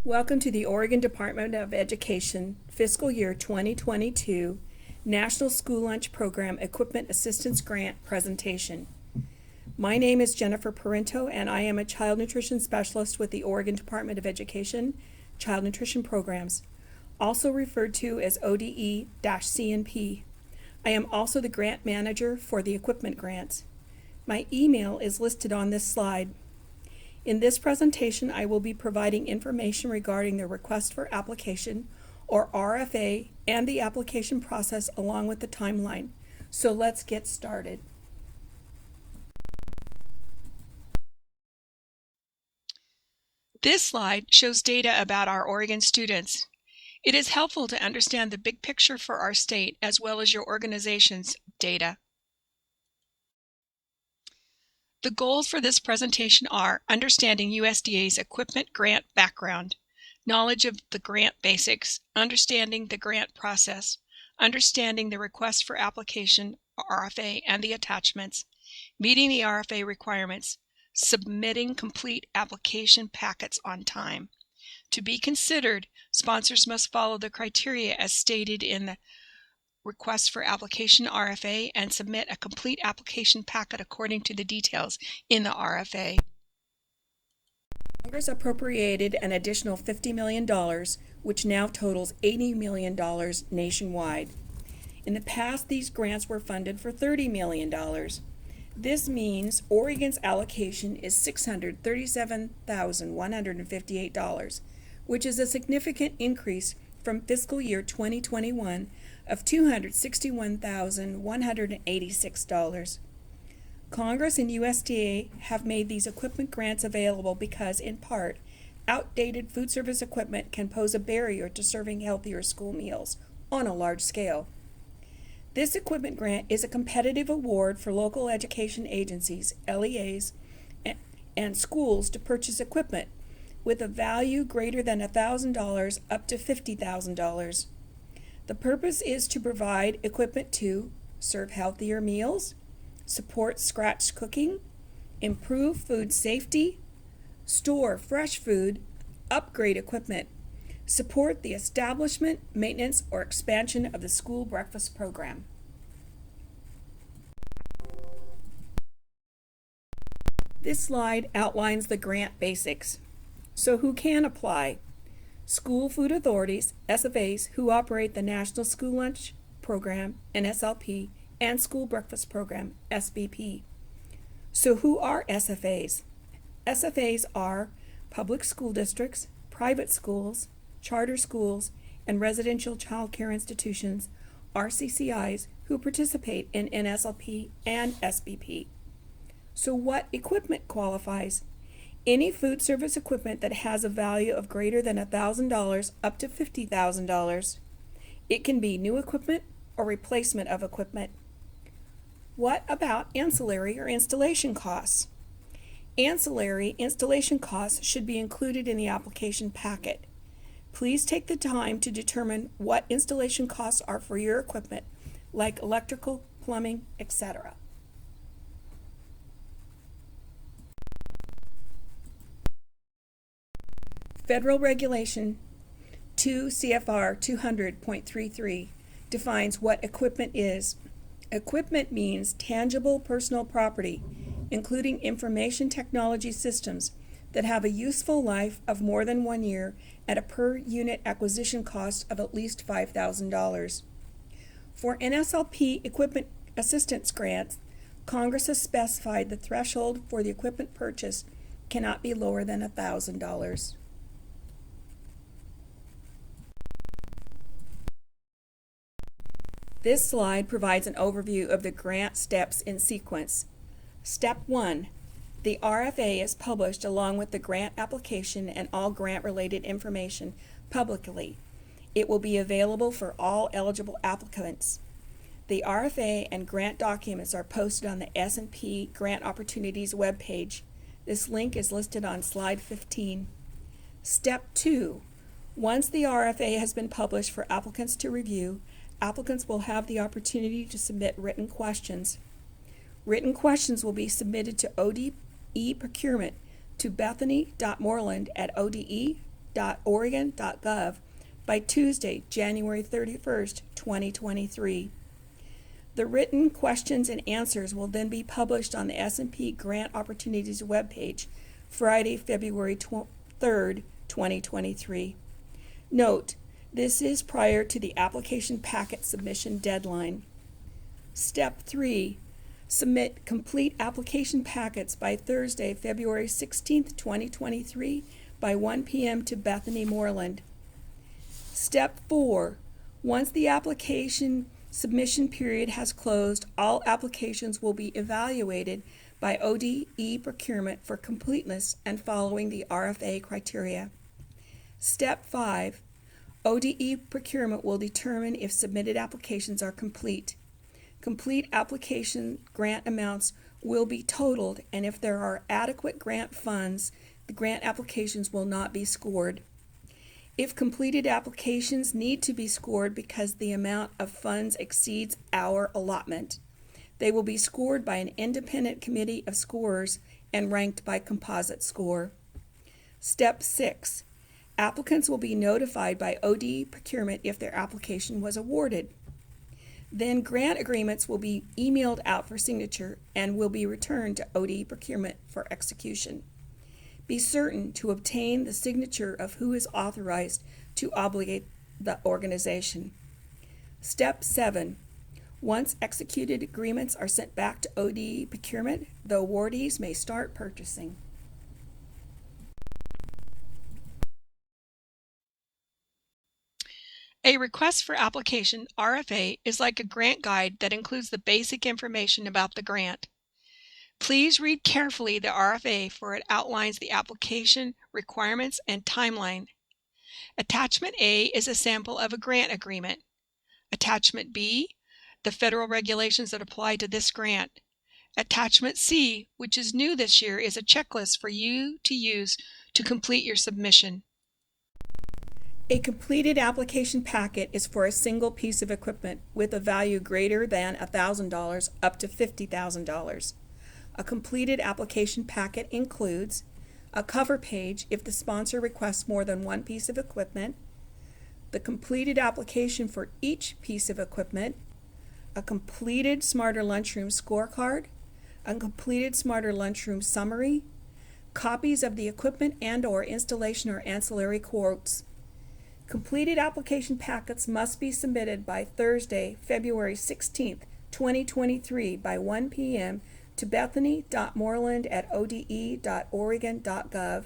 Welcome to the Oregon Department of Education Fiscal Year 2022 National School Lunch Program Equipment Assistance Grant presentation. My name is Jennifer Parento, and I am a Child Nutrition Specialist with the Oregon Department of Education Child Nutrition Programs, also referred to as ODE-CNP. I am also the Grant Manager for the equipment grants. My email is listed on this slide. In this presentation, I will be providing information regarding the request for application, or RFA, and the application process along with the timeline. So let's get started. This slide shows data about our Oregon students. It is helpful to understand the big picture for our state as well as your organization's data. The goals for this presentation are understanding USDA's equipment grant background, knowledge of the grant basics, understanding the grant process, understanding the request for application, RFA, and the attachments, meeting the RFA requirements, submitting complete application packets on time. To be considered, sponsors must follow the criteria as stated in the request for application RFA and submit a complete application packet according to the details in the RFA. Congress appropriated an additional $50 million, which now totals $80 million nationwide. In the past, these grants were funded for $30 million. This means Oregon's allocation is $637,158, which is a significant increase from fiscal year 2021 of $261,186. Congress and USDA have made these equipment grants available because, in part, outdated food service equipment can pose a barrier to serving healthier school meals on a large scale. This equipment grant is a competitive award for local education agencies, LEAs, and schools to purchase equipment with a value greater than $1,000 up to $50,000. The purpose is to provide equipment to serve healthier meals, support scratch cooking, improve food safety, store fresh food, upgrade equipment, support the establishment, maintenance, or expansion of the school breakfast program. This slide outlines the grant basics. So who can apply? School food authorities, SFAs, who operate the National School Lunch Program, NSLP, and School Breakfast Program, SBP. So who are SFAs? SFAs are public school districts, private schools, charter schools, and residential child care institutions, RCCIs, who participate in NSLP and SBP. So what equipment qualifies? Any food service equipment that has a value of greater than $1,000 up to $50,000. It can be new equipment or replacement of equipment. What about ancillary or installation costs? Ancillary installation costs should be included in the application packet. Please take the time to determine what installation costs are for your equipment, like electrical, plumbing, etc. Federal Regulation 2 CFR 200.33 defines what equipment is. Equipment means tangible personal property, including information technology systems that have a useful life of more than 1 year at a per unit acquisition cost of at least $5,000. For NSLP equipment assistance grants, Congress has specified the threshold for the equipment purchase cannot be lower than $1,000. This slide provides an overview of the grant steps in sequence. Step 1. The RFA is published along with the grant application and all grant-related information publicly. It will be available for all eligible applicants. The RFA and grant documents are posted on the CNP Grant Opportunities webpage. This link is listed on slide 15. Step 2. Once the RFA has been published for applicants to review, applicants will have the opportunity to submit written questions. Written questions will be submitted to ODE procurement to bethany.moreland@ode.gov bethany.oregon.gov by Tuesday, January 31st, 2023. The written questions and answers will then be published on the CNP Grant Opportunities webpage Friday, February 3rd, 2023. Note, this is prior to the application packet submission deadline. Step 3. Submit complete application packets by Thursday, February 16th, 2023 by 1 p.m. to Bethany Moreland. Step 4. Once the application submission period has closed, all applications will be evaluated by ODE procurement for completeness and following the RFA criteria. Step 5. ODE procurement will determine if submitted applications are complete. Complete application grant amounts will be totaled, and if there are adequate grant funds, the grant applications will not be scored. If completed applications need to be scored because the amount of funds exceeds our allotment, they will be scored by an independent committee of scorers and ranked by composite score. Step 6. Applicants will be notified by ODE procurement if their application was awarded. Then grant agreements will be emailed out for signature and will be returned to ODE procurement for execution. Be certain to obtain the signature of who is authorized to obligate the organization. Step 7. Once executed agreements are sent back to ODE procurement, the awardees may start purchasing. A request for application, RFA, is like a grant guide that includes the basic information about the grant. Please read carefully the RFA, for it outlines the application, requirements, and timeline. Attachment A is a sample of a grant agreement. Attachment B, the federal regulations that apply to this grant. Attachment C, which is new this year, is a checklist for you to use to complete your submission. A completed application packet is for a single piece of equipment with a value greater than $1,000 up to $50,000. A completed application packet includes a cover page if the sponsor requests more than one piece of equipment, the completed application for each piece of equipment, a completed Smarter Lunchroom scorecard, a completed Smarter Lunchroom summary, copies of the equipment and/or installation or ancillary quotes. Completed application packets must be submitted by Thursday, February 16th, 2023 by 1 p.m. to bethany.moreland@ode.oregon.gov.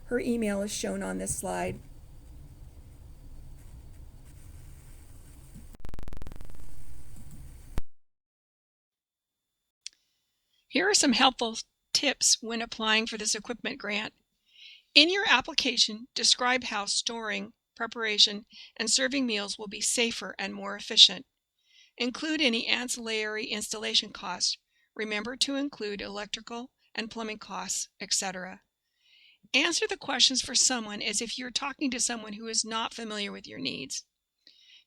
Her email is shown on this slide. Here are some helpful tips when applying for this equipment grant. In your application, describe how storing, preparation, and serving meals will be safer and more efficient. Include any ancillary installation costs. Remember to include electrical and plumbing costs, etc. Answer the questions for someone as if you're talking to someone who is not familiar with your needs.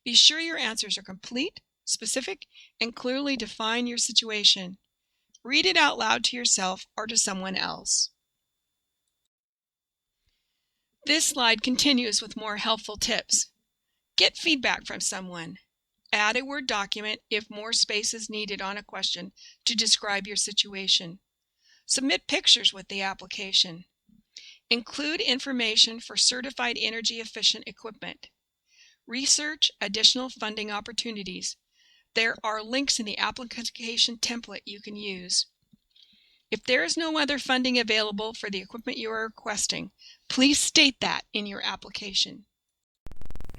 Be sure your answers are complete, specific, and clearly define your situation. Read it out loud to yourself or to someone else. This slide continues with more helpful tips. Get feedback from someone. Add a Word document if more space is needed on a question to describe your situation. Submit pictures with the application. Include information for certified energy efficient equipment. Research additional funding opportunities. There are links in the application template you can use. If there is no other funding available for the equipment you are requesting, please state that in your application.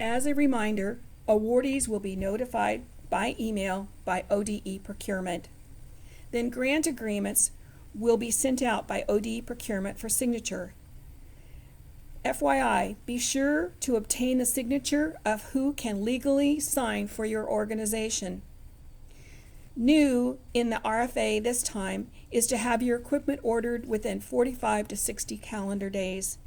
As a reminder, awardees will be notified by email by ODE procurement. Then grant agreements will be sent out by ODE procurement for signature. FYI, be sure to obtain the signature of who can legally sign for your organization. New in the RFA this time is to have your equipment ordered within 45 to 60 calendar days.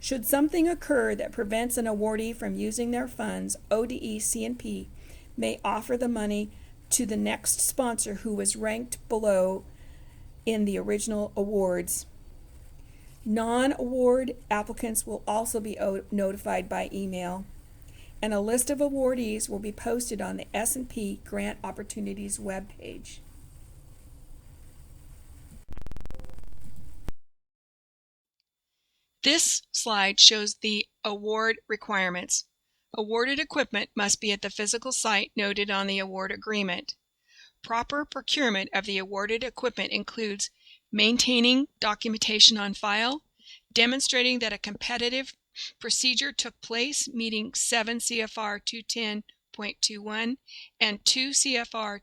Should something occur that prevents an awardee from using their funds, ODE CNP may offer the money to the next sponsor who was ranked below in the original awards. Non-award applicants will also be notified by email, and a list of awardees will be posted on the S&P Grant Opportunities webpage. This slide shows the award requirements. Awarded equipment must be at the physical site noted on the award agreement. Proper procurement of the awarded equipment includes maintaining documentation on file, demonstrating that a competitive procedure took place meeting 7 CFR 210.21 and 2 CFR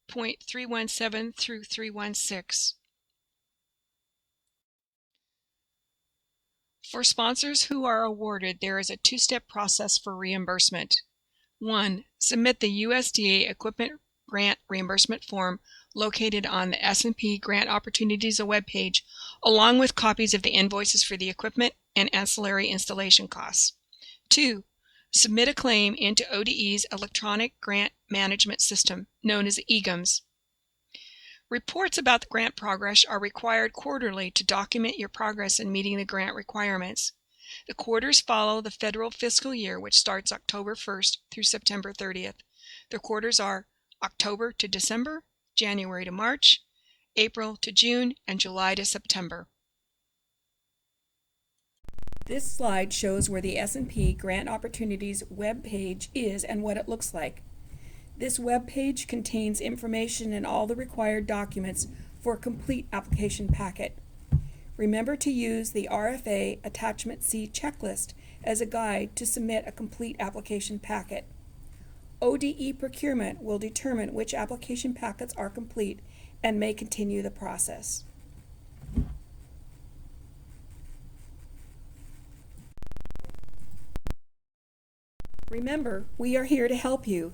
200.317 through 316. For sponsors who are awarded, there is a two-step process for reimbursement. 1. Submit the USDA Equipment Grant Reimbursement Form located on the S&P Grant Opportunities webpage, along with copies of the invoices for the equipment and ancillary installation costs. 2. Submit a claim into ODE's Electronic Grant Management System, known as EGMS. Reports about the grant progress are required quarterly to document your progress in meeting the grant requirements. The quarters follow the federal fiscal year, which starts October 1st through September 30th. The quarters are October to December, January to March, April to June, and July to September. This slide shows where the S&P Grant Opportunities webpage is and what it looks like. This webpage contains information and all the required documents for a complete application packet. Remember to use the RFA Attachment C checklist as a guide to submit a complete application packet. ODE procurement will determine which application packets are complete and may continue the process. Remember, we are here to help you.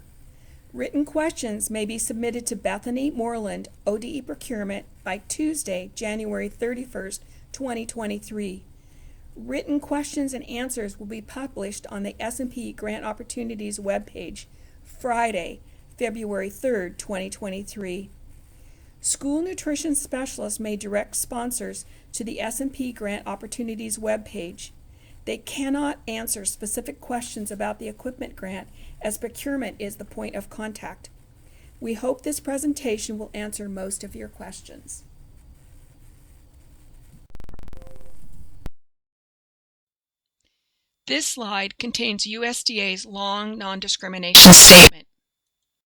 Written questions may be submitted to Bethany Moreland, ODE Procurement, by Tuesday, January 31st, 2023. Written questions and answers will be published on the S&P Grant Opportunities webpage Friday, February 3rd, 2023. School nutrition specialists may direct sponsors to the S&P Grant Opportunities webpage. They cannot answer specific questions about the equipment grant, as procurement is the point of contact. We hope this presentation will answer most of your questions. This slide contains USDA's long non-discrimination statement.